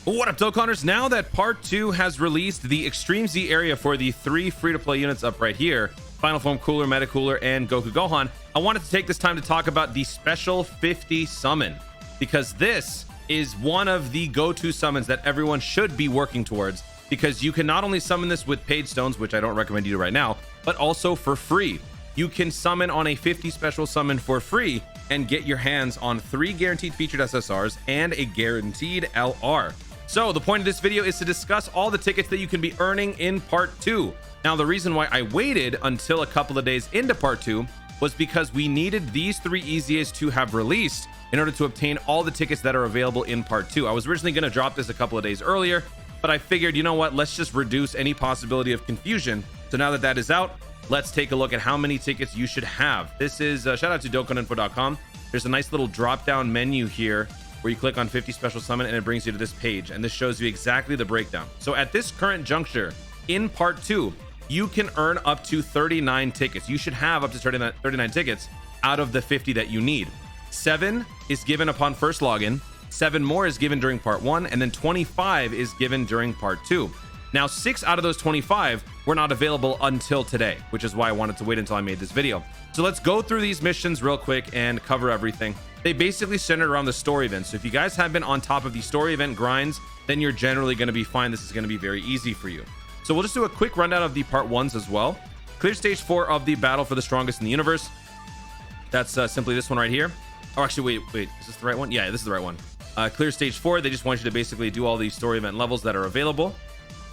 What up, Dokkanners? Now that part 2 has released, the Extreme Z area for the 3 free-to-play units up right here, Final Form Cooler, Meta Cooler, and Goku Gohan, I wanted to take this time to talk about the special 50 summon, because this is one of the go-to summons that everyone should be working towards, because you can not only summon this with paid stones, which I don't recommend you do right now, but also for free. You can summon on a 50 special summon for free and get your hands on 3 guaranteed featured SSRs and a guaranteed LR. So the point of this video is to discuss all the tickets that you can be earning in part 2. Now, the reason why I waited until a couple of days into part 2 was because we needed these 3 easiest to have released in order to obtain all the tickets that are available in part 2. I was originally going to drop this a couple of days earlier, but I figured, you know what, let's just reduce any possibility of confusion. So now that that is out, let's take a look at how many tickets you should have. This is shout out to DokkanInfo.com. There's a nice little drop down menu here where you click on 50 special summon and it brings you to this page, and this shows you exactly the breakdown. So at this current juncture in part 2, you can earn up to 39 tickets. You should have up to 39 tickets out of the 50 that you need. 7 is given upon first login, 7 more is given during part 1, and then 25 is given during part 2. Now, 6 out of those 25 were not available until today, which is why I wanted to wait until I made this video. So let's go through these missions real quick and cover everything. They basically center around the story event. So if you guys have been on top of the story event grinds, then you're generally going to be fine. This is going to be very easy for you. So we'll just do a quick rundown of the part 1s as well. Clear stage 4 of the battle for the strongest in the universe. That's simply this one right here. Oh, actually, wait, is this the right one? Yeah, this is the right one. Clear stage 4, they just want you to basically do all these story event levels that are available.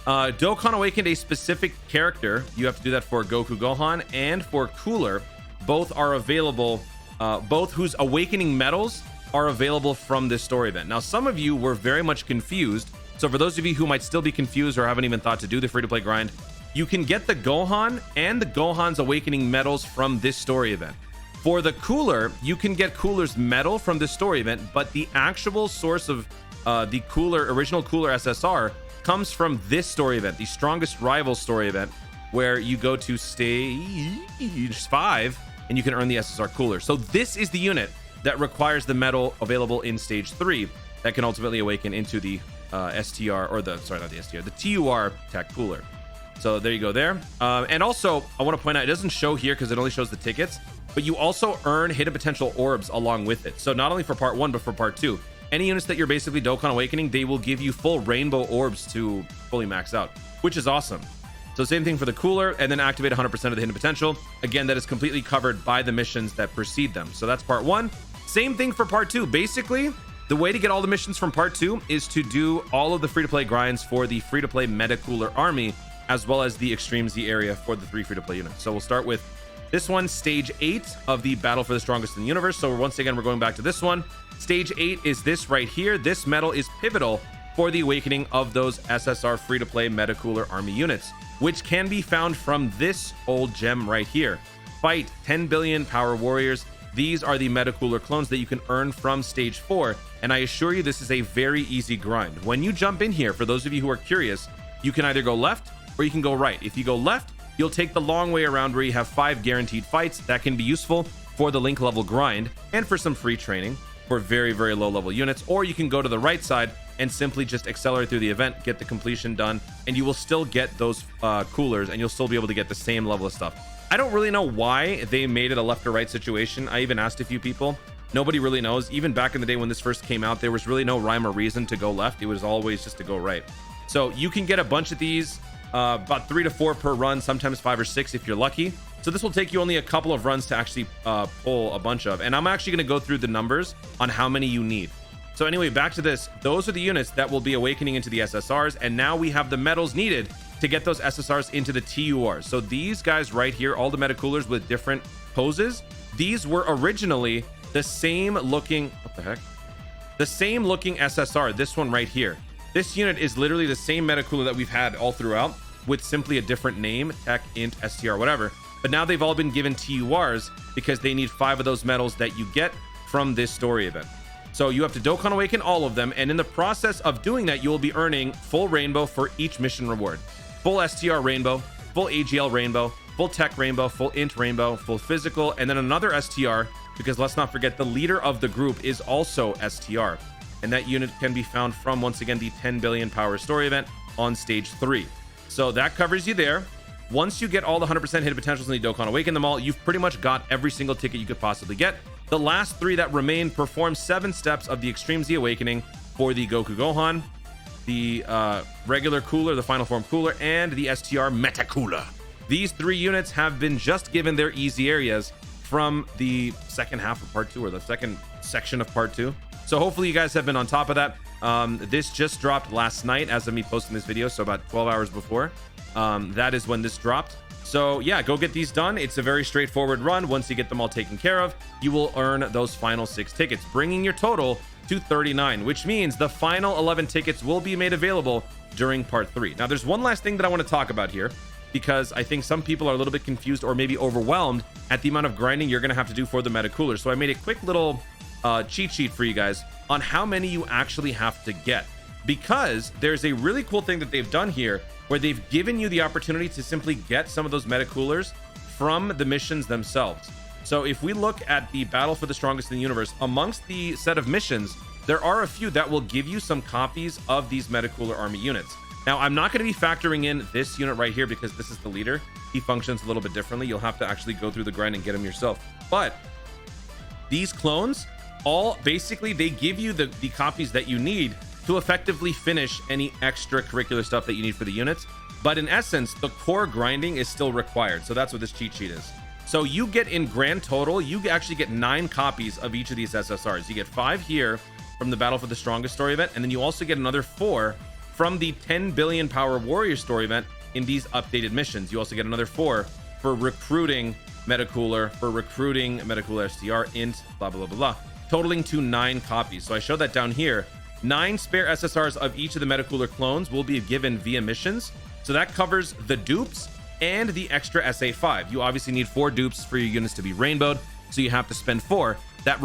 Dokkan awakened a specific character. You have to do that for Goku Gohan and for Cooler. Both are available, both whose awakening medals are available from this story event. Now, some of you were very much confused. So for those of you who might still be confused or haven't even thought to do the free-to-play grind, you can get the Gohan and the Gohan's awakening medals from this story event. For the Cooler, you can get Cooler's medal from this story event, but the actual source of the original Cooler SSR comes from this story event, the Strongest Rival story event, where you go to stage 5 and you can earn the SSR Cooler. So this is the unit that requires the medal available in stage 3 that can ultimately awaken into the STR, or the TUR Tech Cooler. So there you go there. And also, I want to point out, it doesn't show here because it only shows the tickets, but you also earn hidden potential orbs along with it. So not only for part 1, but for part 2. Any units that you're basically Dokkan awakening, they will give you full rainbow orbs to fully max out, which is awesome. So same thing for the Cooler, and then activate 100% of the hidden potential. Again, that is completely covered by the missions that precede them. So that's part 1. Same thing for part 2. Basically, the way to get all the missions from part 2 is to do all of the free-to-play grinds for the free-to-play Meta Cooler army, as well as the Extreme Z area for the 3 free-to-play units. So we'll start with this one, stage 8 of the battle for the strongest in the universe. So once again, we're going back to this one. Stage 8 is this right here. This medal is pivotal for the awakening of those SSR free-to-play Meta Cooler army units, which can be found from this old gem right here. Fight 10 billion power warriors. These are the Meta Cooler clones that you can earn from stage 4, and I assure you this is a very easy grind. When you jump in here, for those of you who are curious, you can either go left or you can go right. If you go left, you'll take the long way around where you have 5 guaranteed fights. That can be useful for the link level grind and for some free training for very, very low level units. Or you can go to the right side and simply just accelerate through the event, get the completion done, and you will still get those coolers, and you'll still be able to get the same level of stuff. I don't really know why they made it a left or right situation. I even asked a few people. Nobody really knows. Even back in the day when this first came out, there was really no rhyme or reason to go left. It was always just to go right. So you can get a bunch of these, about 3 to 4 per run, sometimes 5 or 6 if you're lucky. So this will take you only a couple of runs to actually pull a bunch of. And I'm actually going to go through the numbers on how many you need. So anyway, back to this. Those are the units that will be awakening into the SSRs. And now we have the medals needed to get those SSRs into the TURs. So these guys right here, all the Meta Coolers with different poses, these were originally the same looking, what the heck? The same looking SSR, this one right here. This unit is literally the same Meta Cooler that we've had all throughout with simply a different name, Tech, Int, STR, whatever. But now they've all been given TURs because they need 5 of those medals that you get from this story event. So you have to Dokkan awaken all of them, and in the process of doing that, you will be earning full rainbow for each mission reward. Full STR rainbow, full AGL rainbow, full tech rainbow, full int rainbow, full physical, and then another STR, because let's not forget the leader of the group is also STR. and that unit can be found from, once again, the 10 billion power story event on stage 3. So that covers you there. Once you get all the 100% hit potentials in the Dokkan Awaken them all, you've pretty much got every single ticket you could possibly get. The last 3 that remain perform 7 steps of the Extreme Z Awakening for the Goku Gohan, the regular cooler, the final form cooler, and the STR Meta Cooler. These 3 units have been just given their easy areas from the second half of part 2, or the second section of part 2. So hopefully you guys have been on top of that. This just dropped last night as of me posting this video, so about 12 hours before. That is when this dropped. So yeah, go get these done. It's a very straightforward run. Once you get them all taken care of, you will earn those final 6 tickets, bringing your total to 39, which means the final 11 tickets will be made available during part 3. Now, there's one last thing that I want to talk about here, because I think some people are a little bit confused or maybe overwhelmed at the amount of grinding you're going to have to do for the Meta Cooler. So I made a quick little cheat sheet for you guys on how many you actually have to get, because there's a really cool thing that they've done here where they've given you the opportunity to simply get some of those Meta Coolers from the missions themselves. So if we look at the Battle for the Strongest in the Universe, amongst the set of missions, there are a few that will give you some copies of these Meta Cooler army units. Now, I'm not going to be factoring in this unit right here because this is the leader. He functions a little bit differently. You'll have to actually go through the grind and get him yourself. But these clones, all basically, they give you the copies that you need to effectively finish any extracurricular stuff that you need for the units. But in essence, the core grinding is still required. So that's what this cheat sheet is. So you get, in grand total, you actually get 9 copies of each of these SSRs. You get 5 here from the Battle for the Strongest story event, and then you also get another 4 from the 10 billion power warrior story event in these updated missions. You also get another 4 for recruiting Meta Cooler, for recruiting Meta Cooler STR, int, blah, blah, blah, blah, totaling to 9 copies. So I showed that down here. 9 spare SSRs of each of the Meta Cooler clones will be given via missions. So that covers the dupes and the extra SA5. You obviously need 4 dupes for your units to be rainbowed, so you have to spend 4. That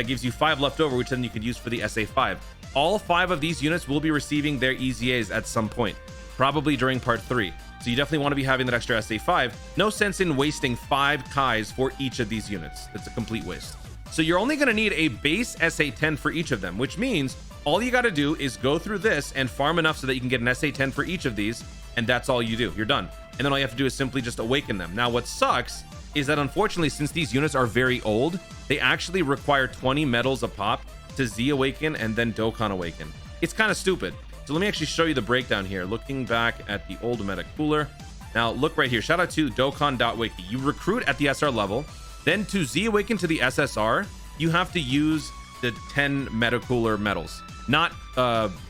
gives you 5 left over, which then you could use for the SA5. All 5 of these units will be receiving their EZAs at some point, probably during part 3. So you definitely want to be having that extra SA5. No sense in wasting 5 Kais for each of these units. It's a complete waste. So you're only going to need a base SA10 for each of them, which means all you got to do is go through this and farm enough so that you can get an SA10 for each of these, and that's all you do. You're done. And then all you have to do is simply just awaken them. Now, what sucks is that unfortunately, since these units are very old, they actually require 20 medals a pop to Z Awaken and then Dokkan Awaken. It's kind of stupid. So let me actually show you the breakdown here. Looking back at the old Meta Cooler. Now, look right here. Shout out to Dokkan.wiki. You recruit at the SR level. Then to Z Awaken to the SSR, you have to use the 10 Meta Cooler medals. Not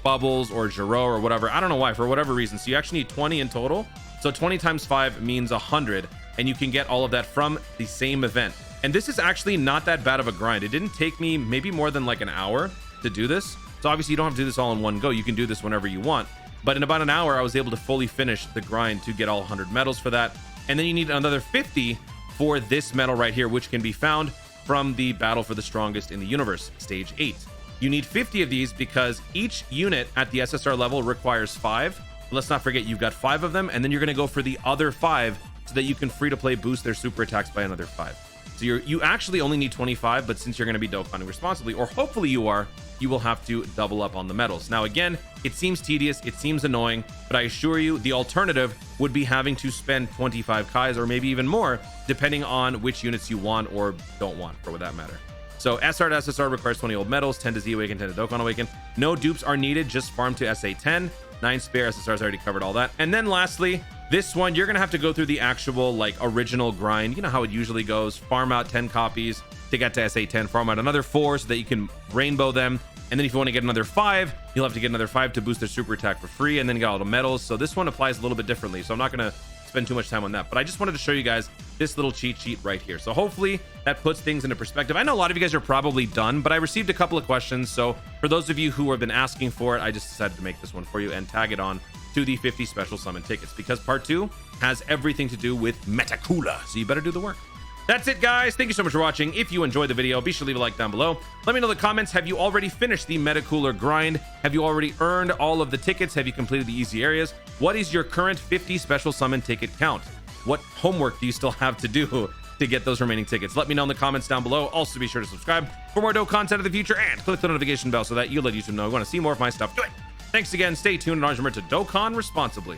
Bubbles or Giro or whatever. I don't know why, for whatever reason. So you actually need 20 in total. So 20 times 5 means 100, and you can get all of that from the same event. And this is actually not that bad of a grind. It didn't take me maybe more than like an hour to do this. So obviously you don't have to do this all in one go. You can do this whenever you want. But in about an hour, I was able to fully finish the grind to get all 100 medals for that. And then you need another 50 for this medal right here, which can be found from the Battle for the Strongest in the Universe, stage 8. You need 50 of these because each unit at the SSR level requires 5. Let's not forget, you've got 5 of them, and then you're going to go for the other 5 so that you can free to play boost their super attacks by another 5. So you actually only need 25, but since you're going to be Dokkaning responsibly, or hopefully you are, you will have to double up on the medals. Now, again, it seems tedious, it seems annoying, but I assure you the alternative would be having to spend 25 Kais or maybe even more, depending on which units you want or don't want, for that matter. So SR to SSR requires 20 old medals, 10 to Z Awaken, 10 to Dokkan Awaken. No dupes are needed, just farm to SA10. 9 spare SSRs, already covered all that. And then lastly, this one, you're gonna have to go through the actual like original grind. You know how it usually goes. Farm out 10 copies to get to SA10, farm out another 4 so that you can rainbow them. And then if you want to get another 5, you'll have to get another 5 to boost their super attack for free, and then you got all the medals. So this one applies a little bit differently. So I'm not gonna spend too much time on that, but I just wanted to show you guys this little cheat sheet right here. So hopefully that puts things into perspective. I know a lot of you guys are probably done, but I received a couple of questions. So for those of you who have been asking for it, I just decided to make this one for you and tag it on to the 50 special summon tickets, because part 2 has everything to do with Meta Cooler. So you better do the work. That's it, guys. Thank you so much for watching. If you enjoyed the video, be sure to leave a like down below. Let me know in the comments, have you already finished the Meta Cooler grind? Have you already earned all of the tickets? Have you completed the easy areas? What is your current 50 special summon ticket count? What homework do you still have to do to get those remaining tickets. Let me know in the comments down below. Also, be sure to subscribe for more dope content in the future and click the notification bell so that you let YouTube know you want to see more of my stuff. Do it. Thanks again. Stay tuned and remember to Dokkan responsibly.